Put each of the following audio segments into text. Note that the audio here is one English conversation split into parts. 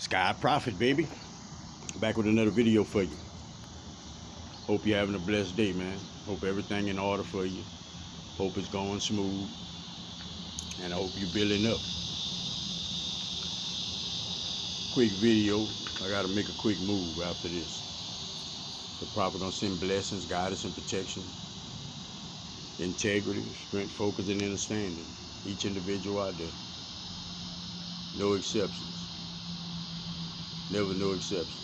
Sky Prophet, baby. Back with another video for you. Hope you're having a blessed day, man. Hope everything in order for you. Hope it's going smooth. And I hope you're building up. Quick video. I gotta make a quick move after this. The Prophet gonna send blessings, guidance, and protection. Integrity, strength, focus, and understanding. Each individual out there. No exceptions. Never no exceptions.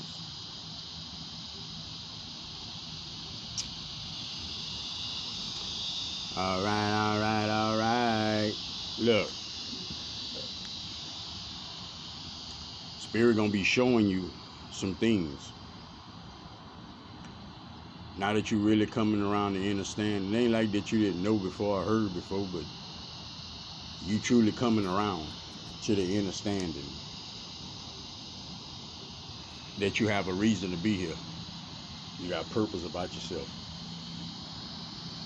All right. Look, Spirit gonna be showing you some things. Now that you really coming around to understand, it ain't like that you didn't know before or heard before, but you truly coming around to the understanding that you have a reason to be here. You got purpose about yourself.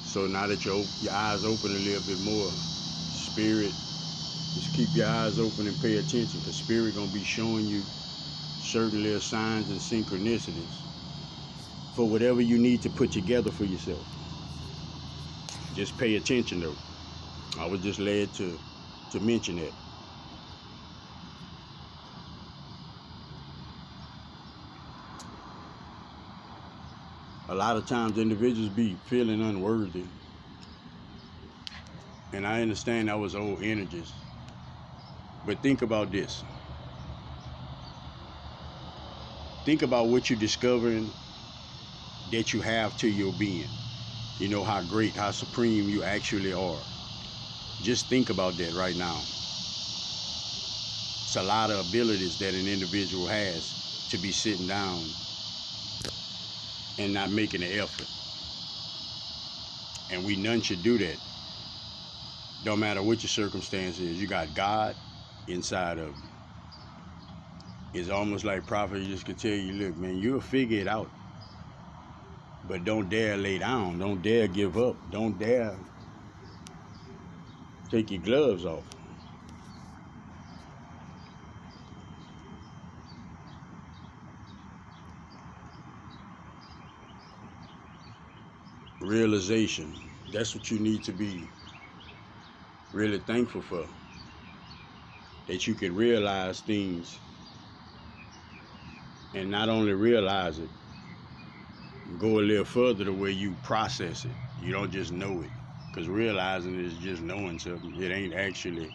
So now that your eyes open a little bit more, Spirit, just keep your eyes open and pay attention, because Spirit gonna be showing you certain little signs and synchronicities for whatever you need to put together for yourself. Just pay attention though. I was just led to mention that. A lot of times individuals be feeling unworthy. And I understand that was old energies. But think about this. Think about what you're discovering that you have to your being. You know how great, how supreme you actually are. Just think about that right now. It's a lot of abilities that an individual has to be sitting down and not making an effort. And we none should do that. Don't matter what your circumstance is, you got God inside of you. It's almost like Prophet just could tell you, look, man, you'll figure it out. But don't dare lay down. Don't dare give up. Don't dare take your gloves off. Realization. That's what you need to be really thankful for. That you can realize things and not only realize it, go a little further the way you process it. You don't just know it. Because realizing it is just knowing something. It ain't actually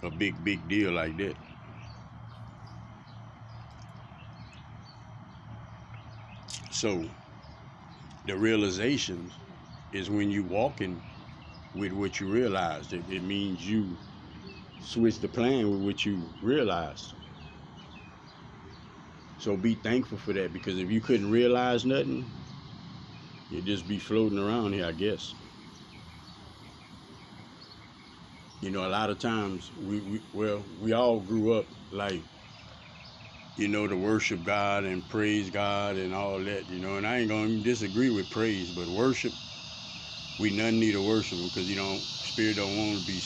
a big deal like that. So the realization is when you walking with what you realized. It means you switch the plan with what you realized. So be thankful for that, because if you couldn't realize nothing, you'd just be floating around here, I guess. You know, a lot of times we all grew up like, you know, to worship God and praise God and all that, you know, and I ain't gonna disagree with praise, but worship, we none need to worship him, because, you know, Spirit don't want to be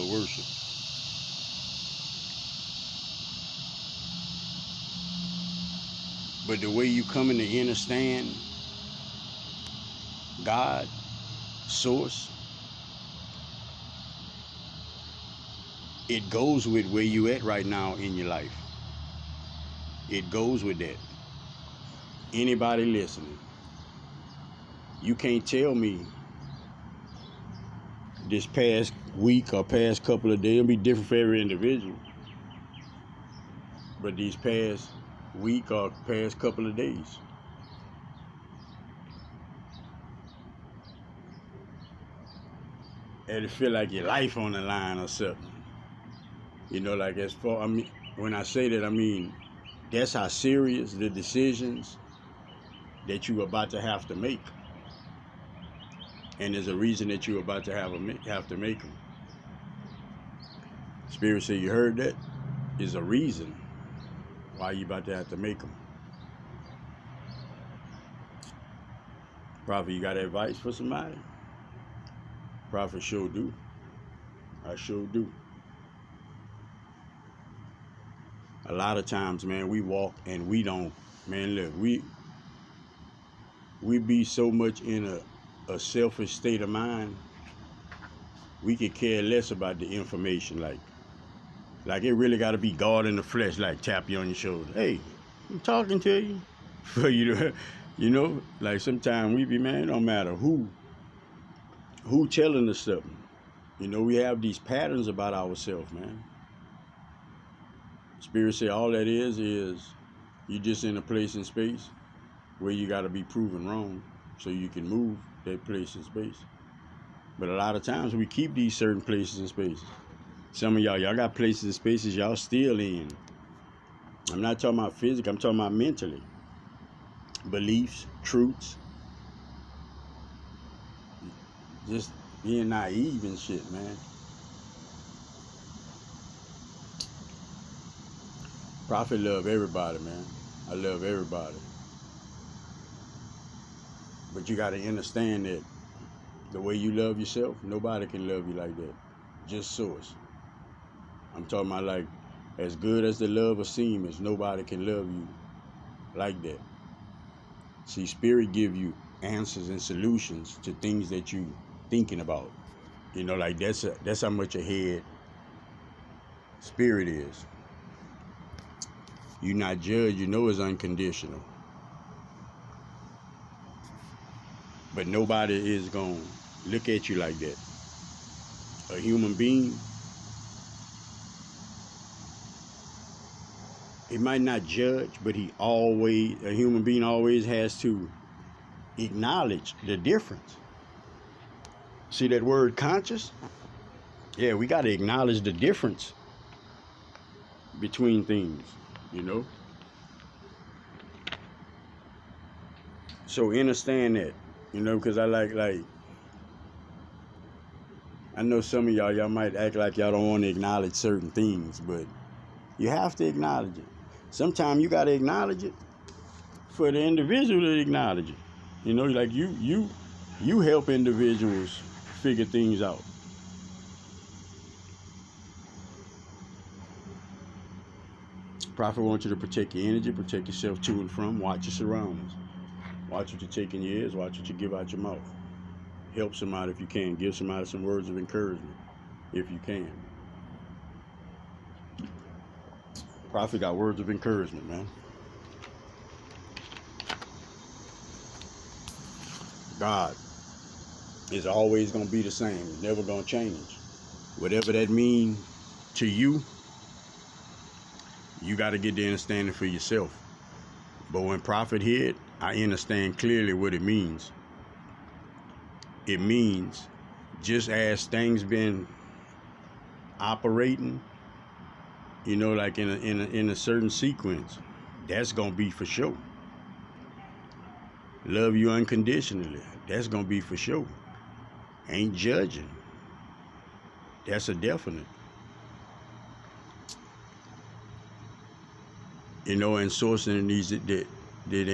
worshiped. But the way you coming to understand God, source, it goes with where you at right now in your life. It goes with that. Anybody listening, you can't tell me this past week or past couple of days, it'll be different for every individual, but these past week or past couple of days, and it feel like your life on the line or something. You know, like as far, I mean, when I say that, I mean, that's how serious the decisions that you're about to have to make. And there's a reason that you're about to have to make them. Spirit said, you heard that? There's a reason why you about to have to make them. Prophet, you got advice for somebody? Prophet, sure do. I sure do. A lot of times, man, we walk and we don't, man, look, we be so much in a selfish state of mind, we could care less about the information. Like it really got to be God in the flesh, like tap you on your shoulder. Hey, I'm talking to you. For you to, like sometimes we be, man, it don't matter who telling us something. We have these patterns about ourselves, man. Spirit say all that is you just in a place in space where you got to be proven wrong so you can move that place in space. But a lot of times we keep these certain places and spaces. Some of y'all got places and spaces y'all still in. I'm not talking about physically, I'm talking about mentally. Beliefs, truths, just being naive and shit, man. Prophet love everybody, man. I love everybody. But you got to understand that the way you love yourself, nobody can love you like that. Just source. I'm talking about like as good as the love of seems, nobody can love you like that. See, Spirit give you answers and solutions to things that you thinking about. Like that's how much ahead Spirit is. You not judged, it's unconditional. But nobody is going to look at you like that. A human being, he might not judge, but a human being always has to acknowledge the difference. See that word conscious? Yeah, we got to acknowledge the difference between things, So understand that, because I like, I know some of y'all might act like y'all don't want to acknowledge certain things, but you have to acknowledge it. Sometimes you got to acknowledge it for the individual to acknowledge it. Like you help individuals figure things out. Prophet wants you to protect your energy, protect yourself to and from, watch your surroundings. Watch what you take in your ears, watch what you give out your mouth. Help somebody if you can. Give somebody some words of encouragement if you can. Prophet got words of encouragement, man. God is always going to be the same. It's never going to change. Whatever that means to you, you got to get the understanding for yourself. But when Prophet hit, I understand clearly what it means. It means just as things been operating, like in a certain sequence, that's gonna be for sure. Love you unconditionally, that's gonna be for sure. Ain't judging, that's a definite. And sourcing these the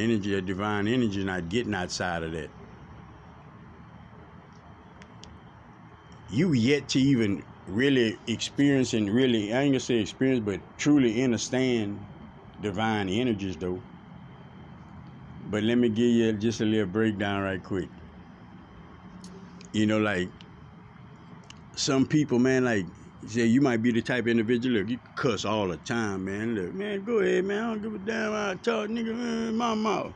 energy, the divine energy, not getting outside of that. You yet to even really experience and really, I ain't gonna say experience, but truly understand divine energies though. But let me give you just a little breakdown right quick. Like some people, man, like say you might be the type of individual, look, you cuss all the time, man. Look, man, go ahead, man. I don't give a damn how I talk, nigga, man, in my mouth.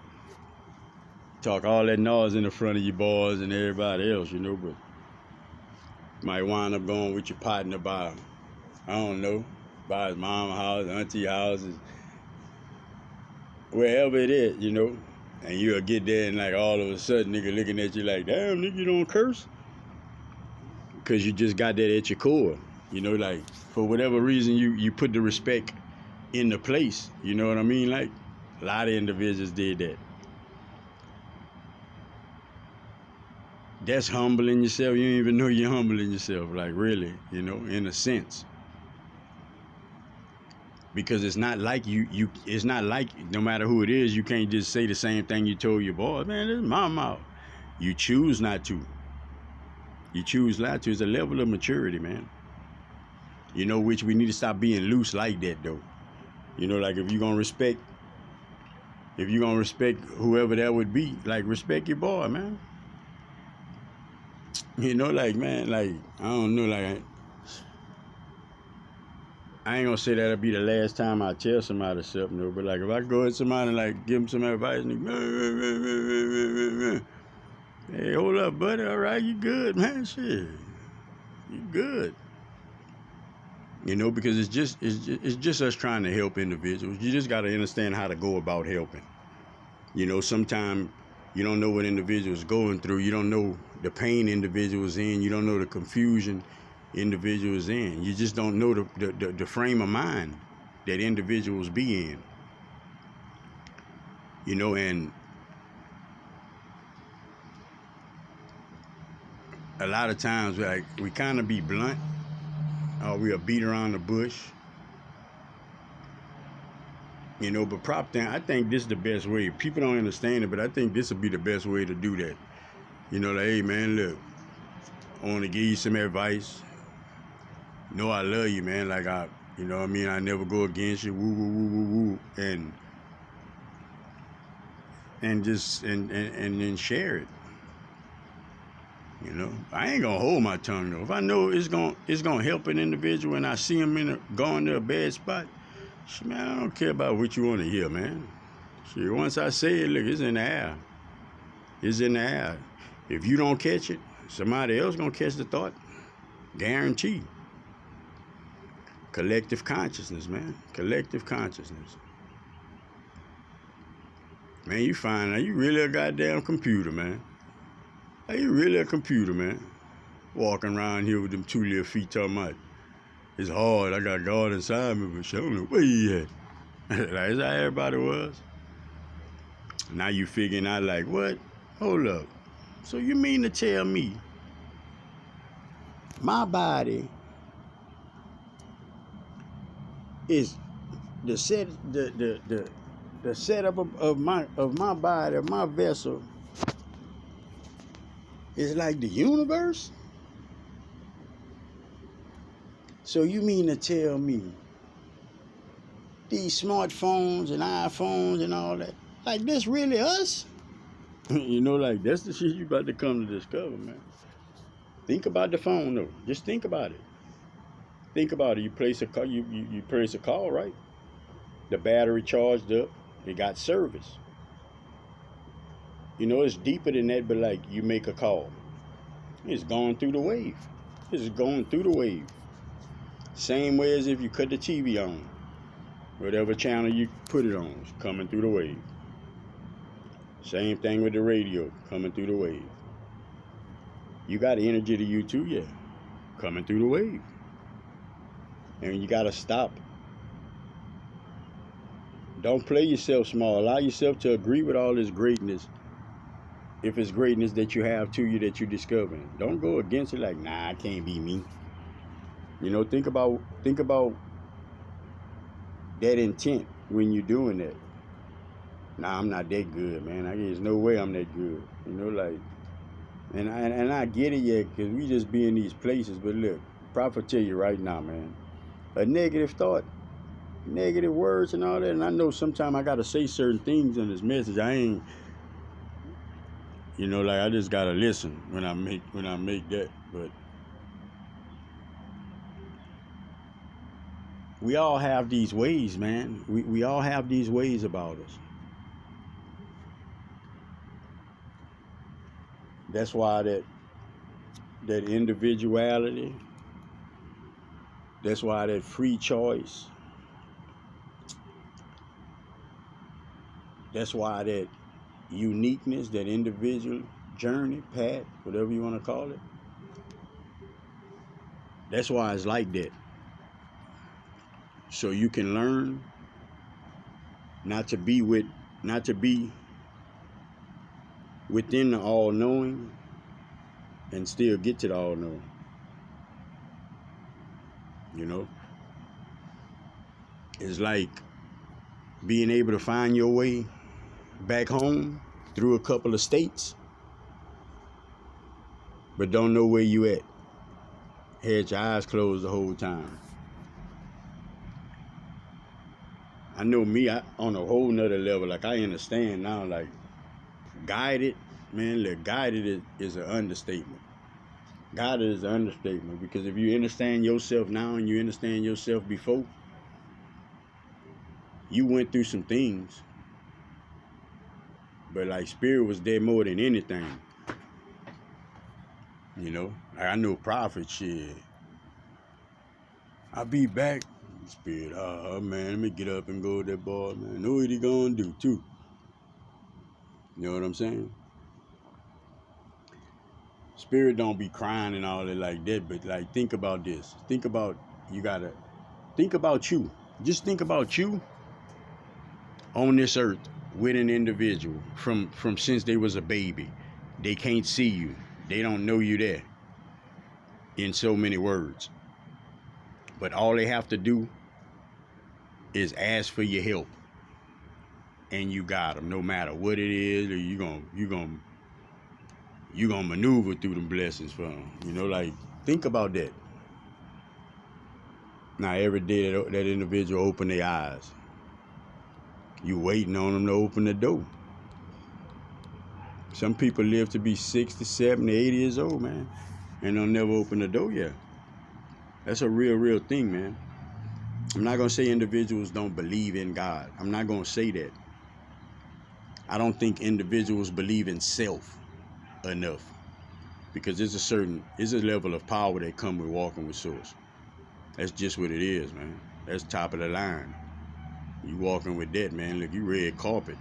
Talk all that noise in the front of your boys and everybody else, but you might wind up going with your partner by, I don't know, by his mama's house, auntie houses, wherever it is, and you'll get there and like all of a sudden nigga looking at you like, damn, nigga, you don't curse? Because you just got that at your core, like for whatever reason you put the respect in the place, you know what I mean? Like a lot of individuals did that. That's humbling yourself. You don't even know you're humbling yourself, like really, in a sense. Because it's not like it's not like no matter who it is, you can't just say the same thing you told your boy, man, this is my mouth. You choose not to. You choose not to. It's a level of maturity, man. Which we need to stop being loose like that, though. Like if you're gonna respect whoever that would be, like respect your boy, man. Like man, like I don't know, like I ain't gonna say that'll be the last time I tell somebody something though, but like if I go at somebody and like give them some advice and hey, hold up, buddy, all right, you good, man, shit, you good. Because it's just us trying to help individuals. You just got to understand how to go about helping. Sometimes you don't know what individuals going through. You don't know the pain individuals in. You don't know the confusion individuals in. You just don't know the frame of mind that individuals be in. And a lot of times we kind of be blunt, or we'll beat around the bush. But prop down, I think this is the best way. People don't understand it, but I think this would be the best way to do that. Like, hey man, look, I want to give you some advice. I love you, man. Like I never go against you. Woo, woo, woo, woo, woo, and just and then share it. I ain't gonna hold my tongue though. If I know it's gonna help an individual, and I see him going to a bad spot, man, I don't care about what you want to hear, man. See, once I say it, look, it's in the air. It's in the air. If you don't catch it, somebody else gonna catch the thought. Guarantee. Collective consciousness, man. Collective consciousness. Man, you find out you really a goddamn computer, man. Are you really a computer, man? Walking around here with them 2 little feet talking about, it's hard, I got God inside me, but I don't know where he at. Like, that's how everybody was. Now you figuring out like, what? Hold up. So you mean to tell me my body is the setup of my body, of my vessel, is like the universe? So you mean to tell me these smartphones and iPhones and all that, like this really us? Like that's the shit you about to come to discover, man. Think about the phone though. Just think about it. Think about it. You place a call. You place a call, right? The battery charged up. It got service. It's deeper than that, but like you make a call. It's going through the wave. It's going through the wave. Same way as if you cut the TV on. Whatever channel you put it on, it's coming through the wave. Same thing with the radio, coming through the wave. You got energy to you too, yeah. Coming through the wave. And you got to stop. Don't play yourself small. Allow yourself to agree with all this greatness. If it's greatness that you have to you that you're discovering. Don't go against it like, nah, it can't be me. Think about that intent when you're doing that. Nah, I'm not that good, man. There's no way I'm that good. And I get it, yeah, because we just be in these places. But look, Prophet tell you right now, man, a negative thought, negative words and all that. And I know sometimes I got to say certain things in this message. I ain't, I just got to listen when I make that. But we all have these ways, man. We all have these ways about us. That's why that individuality, that's why that free choice, that's why that uniqueness, that individual journey, path, whatever you want to call it, that's why it's like that. So you can learn not to be within the all-knowing and still get to the all-knowing. It's like being able to find your way back home through a couple of states, but don't know where you at. Had your eyes closed the whole time. I know me, I on a whole nother level. Like I understand now. Like guided, man. Look, guided is an understatement. Guided is an understatement because if you understand yourself now and you understand yourself before, you went through some things, but like spirit was there more than anything. You know, like I know prophet shit. I'll be back. Spirit, man, let me get up and go with that boy, man. Know what he gonna do too. You know what I'm saying? Spirit don't be crying and all that like that, but like think about this. Think about you gotta think about you. Just think about you on this earth with an individual from since they was a baby. They can't see you. They don't know you there in so many words. But all they have to do is ask for your help, and you got them. No matter what it is, or you gonna maneuver through them blessings for them. You know, like think about that. Now every day that individual open their eyes, you waiting on them to open the door. Some people live to be 60, 70, 80 years old, man, and they'll never open the door yet. That's a real thing, man. I'm not going to say individuals don't believe in God. I'm not going to say that. I don't think individuals believe in self enough because there's a level of power that come with walking with Source. That's just what it is, man. That's top of the line. You walking with that, man. Look, you red carpet.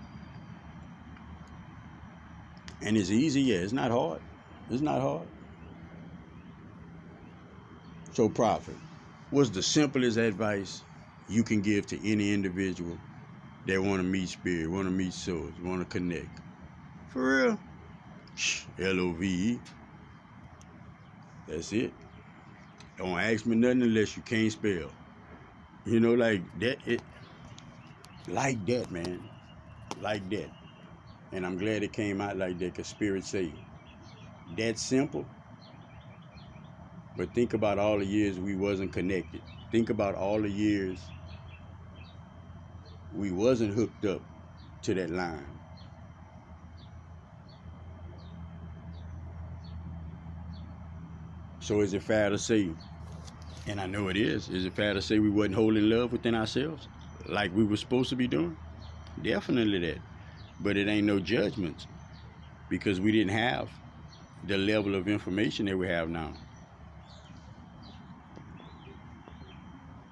And it's easy, yeah. It's not hard. It's not hard. So, Prophet, what's the simplest advice you can give to any individual that want to meet Spirit, want to meet Source, want to connect? For real? LOVE. That's it. Don't ask me nothing unless you can't spell. You know, like that. Like that, man. Like that. And I'm glad it came out like that, because Spirit say, that simple. But think about all the years we wasn't connected. Think about all the years we wasn't hooked up to that line. So is it fair to say, and I know it is it fair to say we wasn't holding love within ourselves like we were supposed to be doing? Definitely that. But it ain't no judgments because we didn't have the level of information that we have now.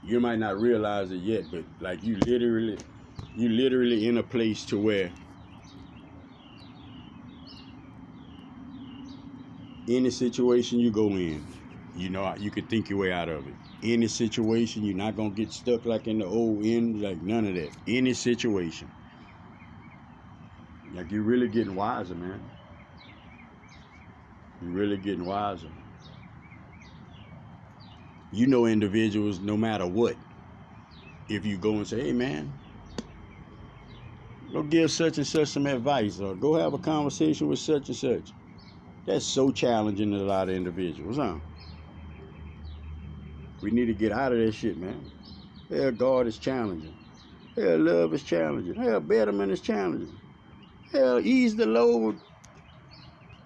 You might not realize it yet, but like you literally in a place to where any situation you go in, you know, you can think your way out of it. Any situation, you're not gonna get stuck like in the old end, like none of that. Any situation. Like you're really getting wiser, man. You're really getting wiser. You know individuals, no matter what, if you go and say, hey man, go give such and such some advice, or go have a conversation with such and such. That's so challenging to a lot of individuals, huh? We need to get out of that shit, man. Hell, God is challenging. Hell, love is challenging. Hell, betterment is challenging. Hell, ease the load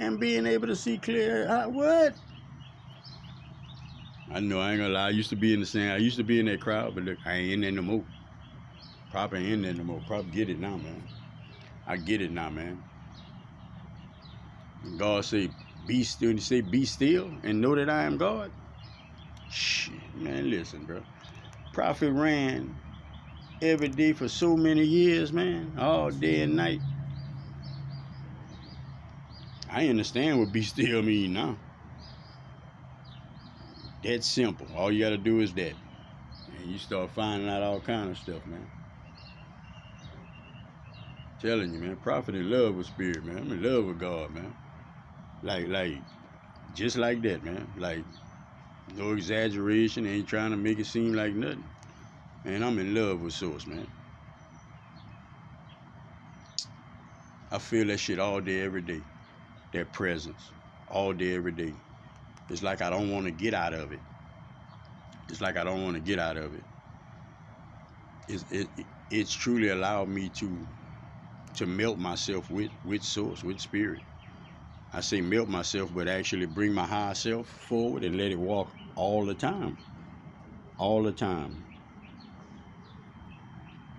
and being able to see clear. What? I know, I ain't gonna lie. I used to be in that crowd, but look, I ain't in there no more. Probably ain't in there no more. Probably get it now, man. I get it now, man. God say, be still. He say, be still and know that I am God. Shit, man, listen, bro. Prophet ran every day for so many years, man, all day and night. I understand what be still mean now. That's simple. All you gotta do is that. And you start finding out all kind of stuff, man. Telling you, man, Prophet in love with Spirit, man. I'm in love with God, man. Like, just like that, man. Like, no exaggeration. Ain't trying to make it seem like nothing. Man, I'm in love with Source, man. I feel that shit all day, every day. That presence. All day, every day. It's like I don't want to get out of it. It's like I don't want to get out of it. it's truly allowed me to melt myself with source, with spirit. I say melt myself, but actually bring my higher self forward and let it walk all the time. All the time.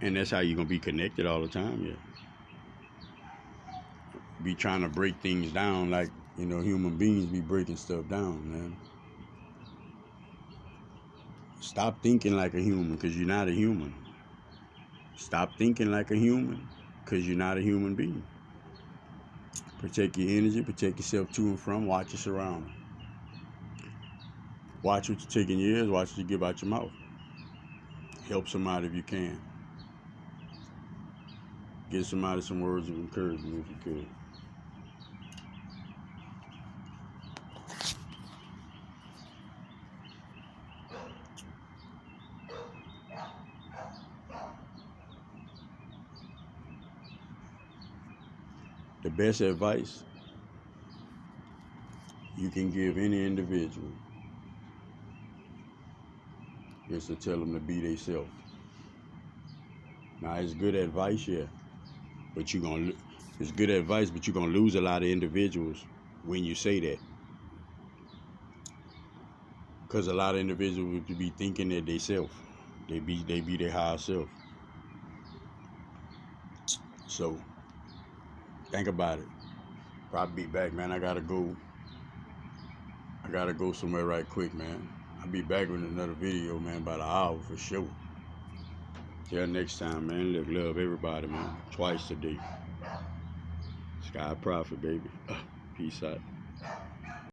And that's how you're gonna be connected all the time, yeah. Be trying to break things down like, human beings be breaking stuff down, man. Stop thinking like a human, because you're not a human. Stop thinking like a human, because you're not a human being. Protect your energy, protect yourself to and from, watch your surroundings. Watch what you take in your ears, watch what you give out your mouth. Help somebody if you can. Give somebody some words of encouragement if you could. The best advice you can give any individual is to tell them to be themselves. Now, it's good advice, yeah, but it's good advice, but you're gonna lose a lot of individuals when you say that, because a lot of individuals would be thinking that they self, they be their higher self. So think about it. Probably be back, man. I gotta go somewhere right quick, man. I'll be back with another video, man, about an hour for sure. Till next time, man. Look, love everybody, man. Twice a day. Sky Prophet, baby. Peace out.